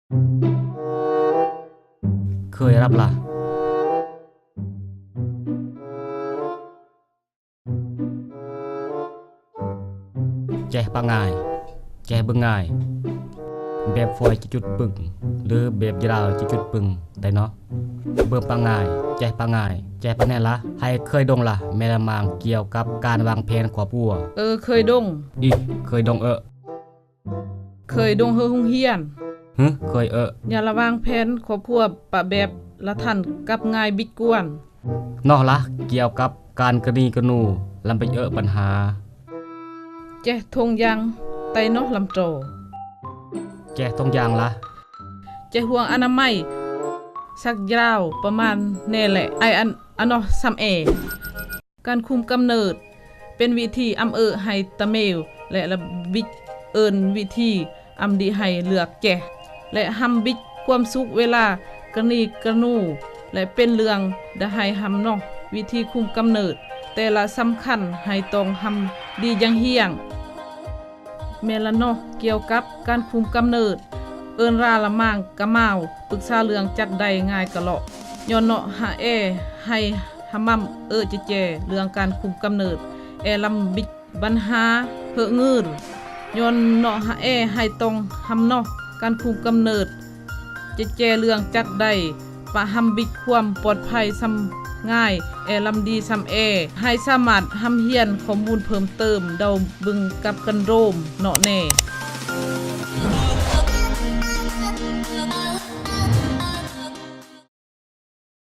เคยรับล่ะแจปะง่ายแจเบิ่งง่ายแบบฟอยจะจุดปึงหรือแบบยาวจะจุดปึงได้เนาะเบิ่งปะง่ายแจปะง่ายแจปะแน่ละให้เคยดงล่ะแม่ละมางเกี่ยวกับการวางแผนครอบครัวเคยดงอีเคยดงเคยดงเฮอหุงเฮียนเคยอย่าระวางแผนครอบครัวปะแบบละทันกับง่ายบิดกวนนอกละเกี่ยวกับการกระนีกระนูลำไปปัญหาแจทงยังไตเนาะลำโตแจตรงยางละแจห่วงอนามัยสักยาวประมาณแน่แหละไออันเนาะซัมเอการคุมกำเนิดเป็นวิธีให้ตะเมลและระบิดวิธีดีให้เลือกแจและบิดความสุขเวลากระนีกระนูและเป็นเรื่องได้ให้เนาะวิธีคุมกำเนิดแต่ละสำคัญให้ต้องดีอย่างเฮียงเมลานอเกี่ยวกับการคุมกำเนิดราละมางกะมาวปรึกษาเรื่องจัดได้ง่ายกะเลาะย้อนเนาะให้มัมเจเรื่องการคุมกำเนิดลำบิดปัญหาเหือเงือย้อนเนาะให้ต้องเนาะการคุมกำเนิดเจเรื่องจัดได้ปะบิดความปลอดภัยง่ายลำดีให้สามารถเฮียนข้อมูลเพิ่มเติมเดาบึงกับกันโรมเนาะแน่